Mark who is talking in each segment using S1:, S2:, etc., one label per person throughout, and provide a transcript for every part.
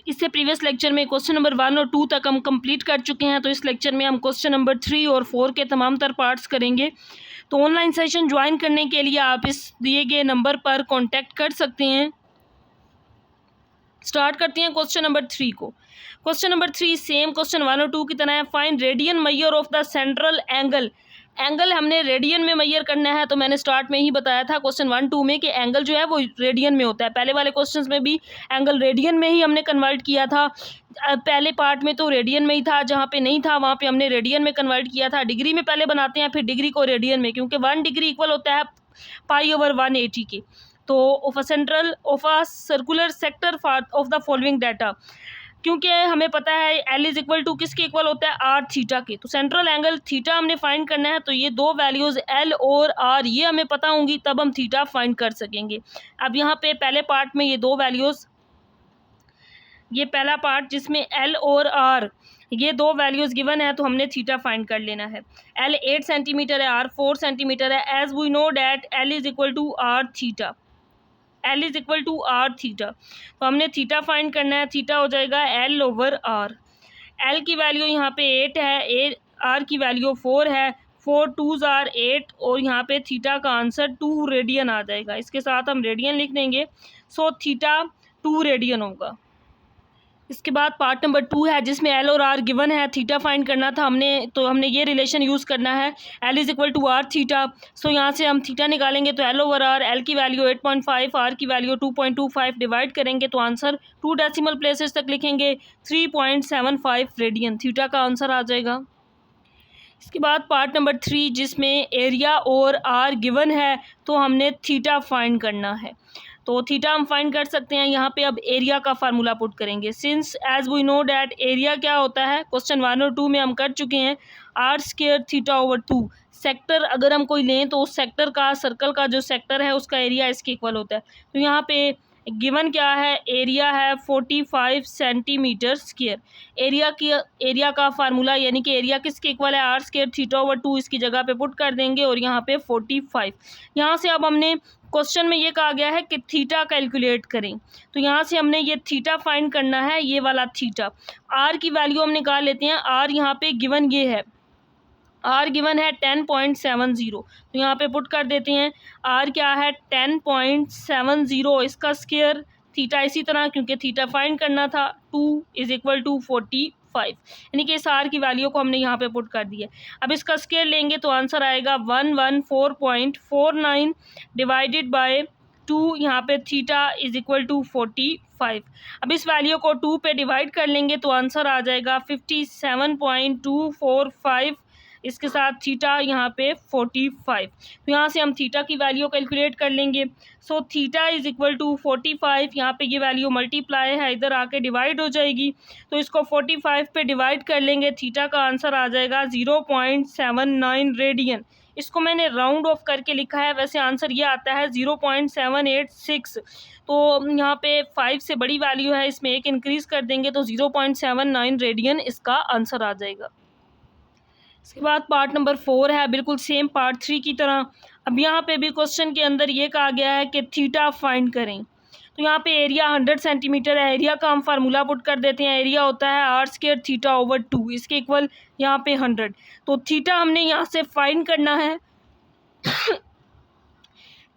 S1: इससे previous lecture में question number 1 और 2 तक हम कंप्लीट कर चुके हैं। तो इस लेक्चर में हम क्वेश्चन नंबर 3 और 4 के तमाम तर पार्ट्स करेंगे। तो ऑनलाइन सेशन ज्वाइन करने के लिए आप इस दिए गए नंबर पर कांटेक्ट कर सकते हैं। स्टार्ट करते हैं क्वेश्चन नंबर 3 को। क्वेश्चन नंबर 3 सेम क्वेश्चन 1 और 2 की तरह है। Find radian measure of the central angle. Angle हमने रेडियन में मेजर करना है। तो मैंने स्टार्ट में ही बताया था क्वेश्चन 1, 2 में कि एंगल जो है वो रेडियन में होता है। पहले वाले क्वेश्चंस में भी एंगल रेडियन में ही हमने कन्वर्ट किया था। पहले पार्ट में तो रेडियन में ही था, जहाँ पे नहीं था वहाँ पे हमने रेडियन में कन्वर्ट किया था। डिग्री में पहले बनाते हैं, फिर डिग्री को रेडियन में, क्योंकि 1 डिग्री इक्वल होता है π/180 के। तो of a circular sector of the following data, क्योंकि हमें पता है L इज इक्वल टू किसके इक्वल होता है, आर थीटा के। तो सेंट्रल एंगल थीटा हमने फाइंड करना है। तो ये दो वैल्यूज़ L और R ये हमें पता होंगी, तब हम थीटा फाइंड कर सकेंगे। अब यहाँ पे पहले पार्ट में ये दो वैल्यूज़, ये पहला पार्ट जिसमें L और R ये दो वैल्यूज़ गिवन है, तो हमने थीटा फाइंड कर लेना है। L 8 सेंटीमीटर है, R 4 सेंटीमीटर है। As we know that L is equal to R theta, L is equal to R theta. तो हमने थीटा फाइंड करना है। थीटा हो जाएगा L/R। L की वैल्यू यहाँ पे 8 है, R की वैल्यू 4 है। 4 2s are 8 और यहाँ पे थीटा का आंसर 2 रेडियन आ जाएगा। इसके साथ हम रेडियन लिख देंगे। सो थीटा 2 रेडियन होगा। इसके बाद पार्ट नंबर 2 है जिसमें L और R गिवन है, थीटा फाइंड करना था हमने। तो हमने ये रिलेशन यूज़ करना है, L is equal to R theta. So यहाँ से हम थीटा निकालेंगे तो L/R, L की वैल्यू 8.5, R की वैल्यू 2.25, डिवाइड करेंगे तो आंसर 2 डेसिमल प्लेसेस तक लिखेंगे 3.75 रेडियन। थीटा का आंसर आ जाएगा। इसके बाद पार्ट नंबर 3 जिसमें एरिया और R गिवन है, तो हमने थीटा फाइंड करना है। तो थीटा हम फाइंड कर सकते हैं। यहाँ पे अब एरिया का फार्मूला पुट करेंगे। Since as we know that area क्या होता है, क्वेश्चन 1 और 2 में हम कर चुके हैं, r² θ/2। सेक्टर अगर हम कोई लें तो उस सेक्टर का, सर्कल का जो सेक्टर है उसका एरिया इसके इक्वल होता है। तो यहाँ पे गिवन क्या है, एरिया है 45 सेंटीमीटर स्क्वायर। एरिया का फार्मूला यानी कि एरिया किसके इक्वल है, r² θ/2 इसकी जगह पे पुट कर देंगे और यहाँ पे 45। यहाँ से अब हमने क्वेश्चन में ये कहा गया है कि थीटा कैलकुलेट करें। तो यहाँ से हमने ये थीटा फाइंड करना है, ये वाला थीटा। आर की वैल्यू हम निकाल लेते हैं। आर यहाँ पे गिवन ये है, आर गिवन है 10.70। तो यहाँ पे पुट कर देते हैं। आर क्या है 10.70, इसका स्क्वायर थीटा इसी तरह, क्योंकि थीटा फाइंड करना था, 2 इज इक्वल टू 45, यानी कि इस आर की वैल्यू को हमने यहाँ पे पुट कर दिया। अब इसका स्क्वायर लेंगे तो आंसर आएगा 114.49 डिवाइडेड बाय 2। यहाँ पे थीटा इज इक्वल टू 45। अब इस वैल्यू को 2 पे डिवाइड कर लेंगे तो आंसर आ जाएगा 57.245। इसके साथ थीटा यहाँ पे 45। तो यहाँ से हम थीटा की वैल्यू कैलकुलेट कर लेंगे। So theta is equal to 45। यहाँ पे ये वैल्यू मल्टीप्लाई है, इधर आके डिवाइड हो जाएगी। तो इसको 45 पे डिवाइड कर लेंगे, थीटा का आंसर आ जाएगा 0.79 रेडियन। इसको मैंने राउंड ऑफ करके लिखा है, वैसे आंसर ये आता है 0.786। तो यहाँ पे 5 से बड़ी वैल्यू है, इसमें एक इंक्रीज़ कर देंगे तो 0.79 रेडियन इसका आंसर आ जाएगा। इसके बाद पार्ट नंबर 4 है, बिल्कुल सेम पार्ट 3 की तरह। अब यहाँ पे भी क्वेश्चन के अंदर ये कहा गया है कि थीटा फाइंड करें। तो यहाँ पे एरिया 100 सेंटीमीटर है। एरिया का हम फार्मूला पुट कर देते हैं। एरिया होता है r² θ/2, इसके इक्वल यहाँ पे 100। तो थीटा हमने यहाँ से फाइंड करना है।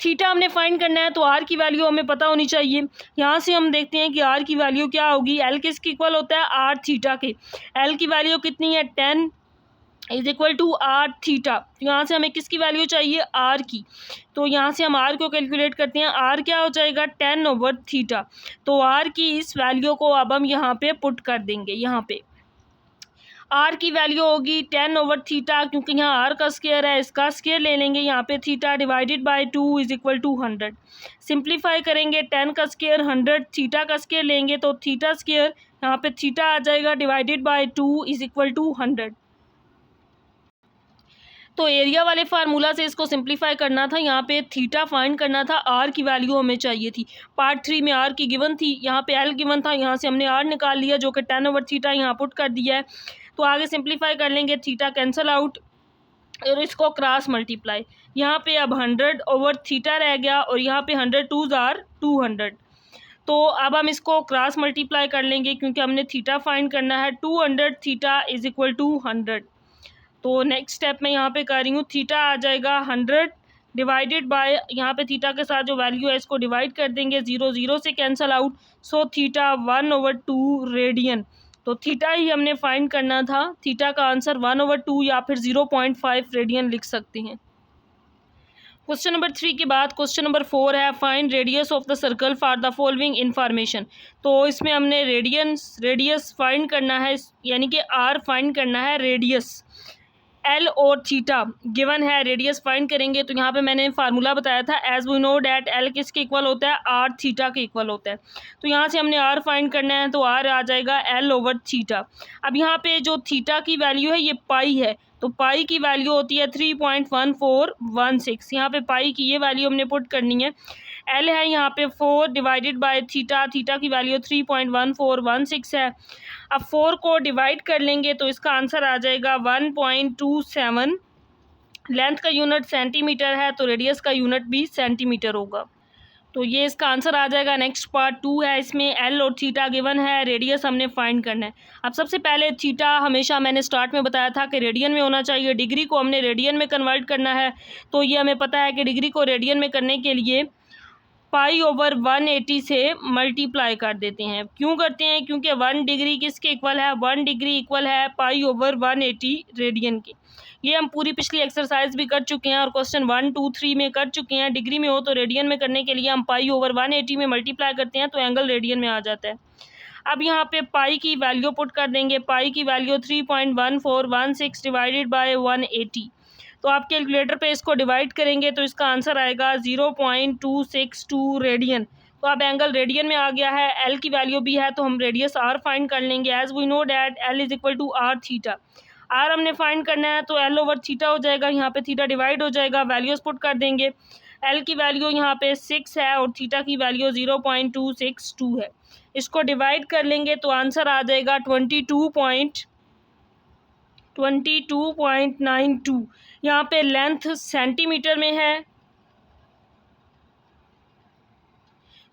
S1: थीटा हमने फाइंड करना है तो आर की वैल्यू हमें पता होनी चाहिए। यहाँ से हम देखते हैं कि आर की वैल्यू क्या होगी। एल किसके इक्वल होता है, आर थीटा के। एल की वैल्यू कितनी है, 10 is equal to R theta. यहाँ से हमें किसकी वैल्यू चाहिए, आर की। तो यहाँ से हम आर को कैलकुलेट करते हैं। आर क्या हो जाएगा 10/θ। तो आर की इस वैल्यू को अब हम यहाँ पे पुट कर देंगे। यहाँ पे आर की वैल्यू होगी 10/θ, क्योंकि यहाँ आर का स्क्वायर है, इसका स्क्वायर ले लेंगे। यहाँ पे theta divided by 2 is equal to 100। Simplify करेंगे, 10 का स्क्वायर 100, थीटा का स्क्वायर लेंगे तो थीटा स्क्वायर यहाँ पे थीटा आ जाएगा divided by 2 is equal to 100। तो एरिया वाले फार्मूला से इसको सिंप्लीफाई करना था, यहाँ पे थीटा फाइंड करना था, आर की वैल्यू हमें चाहिए थी। पार्ट 3 में आर की गिवन थी, यहाँ पे एल गिवन था, यहाँ से हमने आर निकाल लिया जो कि 10/θ यहाँ पुट कर दिया है। तो आगे सिंप्लीफाई कर लेंगे, थीटा कैंसिल आउट और इसको क्रॉस मल्टीप्लाई। यहाँ पे अब 100/θ रह गया और यहाँ पे 100 2s are 200। तो अब हम इसको क्रॉस मल्टीप्लाई कर लेंगे क्योंकि हमने थीटा फाइंड करना है। 200 थीटा इज इक्वल टू 100। तो नेक्स्ट स्टेप मैं यहाँ पे कर रही हूँ, थीटा आ जाएगा 100 डिवाइडेड बाय, यहाँ पे थीटा के साथ जो वैल्यू है इसको डिवाइड कर देंगे, 0 0 से cancel out, so theta 1/2 radian. तो थीटा ही हमने फाइंड करना था, थीटा का आंसर 1/2 या फिर 0.5 रेडियन लिख सकते हैं। क्वेश्चन नंबर 3 के बाद क्वेश्चन नंबर 4 है, find radius of the circle for the following information. तो इसमें हमने रेडियस फाइंड करना है, यानी कि आर फाइंड करना है, रेडियस एल और थीटा गिवन है, रेडियस फाइंड करेंगे। तो यहाँ पे मैंने फार्मूला बताया था, as we know that L किसके इक्वल होता है, आर थीटा के इक्वल होता है। तो यहाँ से हमने आर फाइंड करना है, तो आर आ जाएगा एल ओवर थीटा। अब यहाँ पे जो थीटा की वैल्यू है ये पाई है, तो पाई की वैल्यू होती है 3.1416। यहाँ पे पाई की ये वैल्यू हमने पुट करनी है। एल है यहाँ पे 4 डिवाइडेड बाय थीटा, थीटा की वैल्यू 3.1416 है। अब 4 को डिवाइड कर लेंगे तो इसका आंसर आ जाएगा 1.27। लेंथ का यूनिट सेंटीमीटर है तो रेडियस का यूनिट भी सेंटीमीटर होगा। तो ये इसका आंसर आ जाएगा। नेक्स्ट पार्ट 2 है, इसमें एल और थीटा गिवन है, रेडियस हमने फाइंड करना है। अब सबसे पहले थीटा हमेशा मैंने स्टार्ट में बताया था कि रेडियन में होना चाहिए, डिग्री को हमने रेडियन में कन्वर्ट करना है। तो ये हमें पता है कि डिग्री को रेडियन में करने के लिए पाई ओवर 180 से मल्टीप्लाई कर देते हैं। क्यों करते हैं, क्योंकि 1 डिग्री किसके इक्वल है, 1 डिग्री इक्वल है पाई ओवर 180 रेडियन के। ये हम पूरी पिछली एक्सरसाइज भी कर चुके हैं और क्वेश्चन 1 2 3 में कर चुके हैं। डिग्री में हो तो रेडियन में करने के लिए हम पाई ओवर 180 में मल्टीप्लाई करते हैं तो एंगल रेडियन में आ जाता है। अब यहाँ पे पाई की वैल्यू पुट कर देंगे, पाई की वैल्यू 3.1416 डिवाइडेड बाय 180। तो आप कैलकुलेटर पे इसको डिवाइड करेंगे तो इसका आंसर आएगा 0.262 रेडियन। तो अब एंगल रेडियन में आ गया है, एल की वैल्यू भी है तो हम रेडियस आर फाइंड कर लेंगे। As we know that L is equal to R theta, R हमने फाइंड करना है तो एल ओवर थीटा हो जाएगा, यहाँ पे थीटा डिवाइड हो जाएगा, वैल्यूज पुट कर देंगे। एल की वैल्यू यहाँ पे 6 है और थीटा की वैल्यू 0.262 है। इसको डिवाइड कर लेंगे तो आंसर आ जाएगा 22.92। यहाँ पे लेंथ सेंटीमीटर में है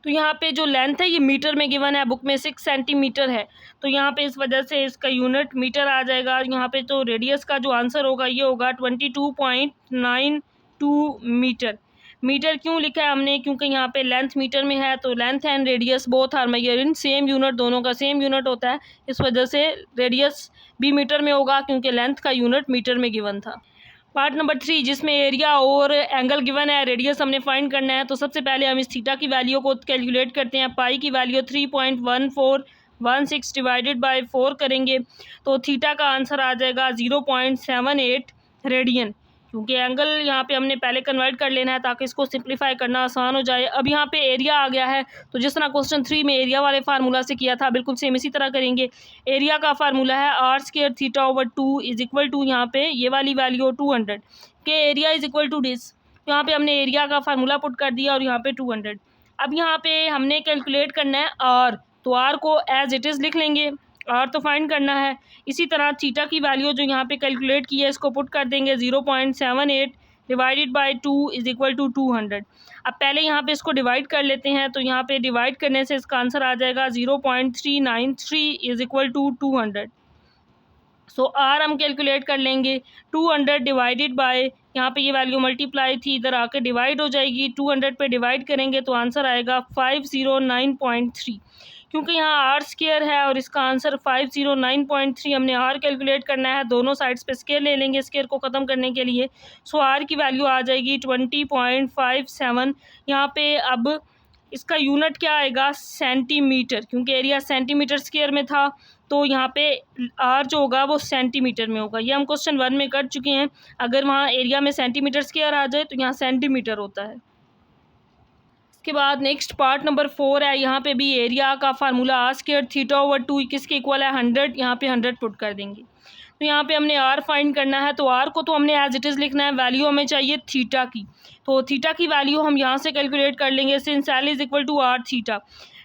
S1: तो यहाँ पे जो लेंथ है ये मीटर में गिवन है, बुक में 6 सेंटीमीटर है तो यहाँ पे इस वजह से इसका यूनिट मीटर आ जाएगा। यहाँ पे तो रेडियस का जो आंसर होगा ये होगा 22.92 मीटर। मीटर क्यों लिखा है हमने, क्योंकि यहाँ पे लेंथ मीटर में है तो length and radius both are measure in same unit, दोनों का सेम यूनिट होता है, इस वजह से रेडियस भी मीटर में होगा क्योंकि लेंथ का यूनिट मीटर में गिवन था। पार्ट नंबर 3 जिसमें एरिया और एंगल गिवन है, रेडियस हमने फाइंड करना है। तो सबसे पहले हम इस थीटा की वैल्यू को कैलकुलेट करते हैं। पाई की वैल्यू 3.1416 डिवाइडेड बाय 4 करेंगे तो थीटा का आंसर आ जाएगा 0.78 रेडियन, क्योंकि एंगल यहाँ पे हमने पहले कन्वर्ट कर लेना है ताकि इसको सिंप्लीफाई करना आसान हो जाए। अब यहाँ पे एरिया आ गया है तो जिस तरह क्वेश्चन 3 में एरिया वाले फार्मूला से किया था बिल्कुल सेम इसी तरह करेंगे। एरिया का फार्मूला है R square theta over 2 is equal to, यहाँ पे ये वाली वैल्यू 200 के area is equal to this. तो यहाँ पे हमने एरिया का फार्मूला पुट कर दिया और यहाँ पे 200। अब यहाँ पे हमने कैलकुलेट करना है आर, तो आर को एज इट इज़ लिख लेंगे, आर तो फाइंड करना है। इसी तरह थीटा की वैल्यू जो यहाँ पे कैलकुलेट की है इसको पुट कर देंगे, 0.78 divided by 2 is equal to 200। अब पहले यहाँ पे इसको डिवाइड कर लेते हैं तो यहाँ पे डिवाइड करने से इसका आंसर आ जाएगा 0.393 is equal to 200। So R हम कैलकुलेट कर लेंगे, 200 डिवाइडेड बाय, यहाँ पे ये वैल्यू मल्टीप्लाई थी इधर आकर डिवाइड हो जाएगी, 200 पे डिवाइड करेंगे तो आंसर आएगा 509.3। क्योंकि यहाँ आर स्क्वायर है और इसका आंसर 509.3, हमने आर कैलकुलेट करना है, दोनों साइड्स पे स्क्वायर ले लेंगे स्क्वायर को ख़त्म करने के लिए। सो आर की वैल्यू आ जाएगी 20.57। यहाँ पे अब इसका यूनिट क्या आएगा, सेंटीमीटर, क्योंकि एरिया सेंटीमीटर स्क्वायर में था तो यहाँ पे आर जो होगा वो सेंटीमीटर में होगा। ये हम क्वेश्चन 1 में कर चुके हैं, अगर वहाँ एरिया में सेंटीमीटर स्क्वायर आ जाए तो यहाँ सेंटीमीटर होता है। इसके बाद नेक्स्ट पार्ट नंबर 4 है, यहाँ पे भी एरिया का formula R square theta over 2 किसके इक्वल है, 100। यहाँ पे 100 पुट कर देंगे तो यहाँ पे हमने आर फाइंड करना है। तो आर को तो हमने एज इट इज़ लिखना है, वैल्यू हमें चाहिए थीटा की, तो थीटा की वैल्यू हम यहाँ से कैलकुलेट कर लेंगे, since L is equal to R theta.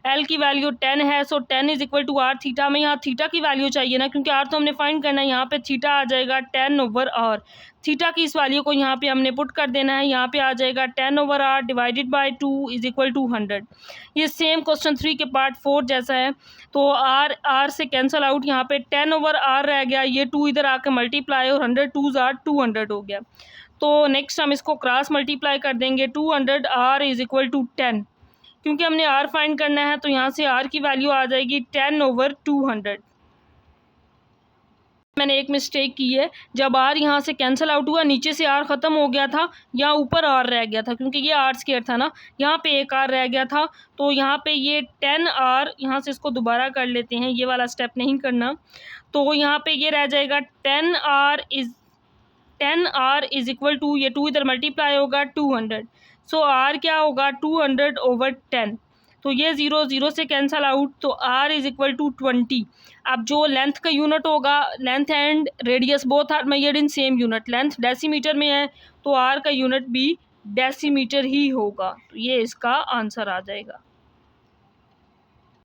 S1: L की वैल्यू 10 है, so 10 is equal to R theta. में यहाँ थीटा की वैल्यू चाहिए ना, क्योंकि आर तो हमने फाइंड करना है। यहाँ पे थीटा आ जाएगा 10 ओवर आर। थीटा की इस वैल्यू को यहाँ पे हमने पुट कर देना है। यहाँ पे आ जाएगा 10 over R divided by 2 is equal to 100। ये सेम क्वेश्चन 3 के पार्ट 4 जैसा है। तो आर से कैंसल आउट, यहाँ पे 10 ओवर आर रह गया, ये 2 इधर आके मल्टीप्लाई और 100 2 आर 200 हो गया। तो नेक्स्ट हम इसको क्रॉस मल्टीप्लाई कर देंगे। 200 आर इज इक्वल टू 10, क्योंकि हमने आर फाइंड करना है, तो यहाँ से आर की वैल्यू आ जाएगी 10 ओवर 200। मैंने एक मिस्टेक की है, जब आर यहाँ से कैंसिल आउट हुआ, नीचे से आर ख़त्म हो गया था, यहाँ ऊपर आर रह गया था, क्योंकि ये आर स्क्वायर था ना, यहाँ पे एक आर रह गया था। तो यहाँ पे ये 10 आर, यहाँ से इसको दोबारा कर लेते हैं, ये वाला स्टेप नहीं करना। तो यहाँ पे ये रह जाएगा 10 आर इज इक्वल टू, ये 2 इधर मल्टीप्लाई होगा 200। सो आर क्या होगा 200 ओवर 10। तो ये 0 0 से कैंसल आउट, तो आर इज इक्वल टू 20। अब जो लेंथ का यूनिट होगा, length and radius both are measured in same unit, length decimetre में है तो आर का यूनिट भी डेसीमीटर ही होगा। तो ये इसका आंसर आ जाएगा।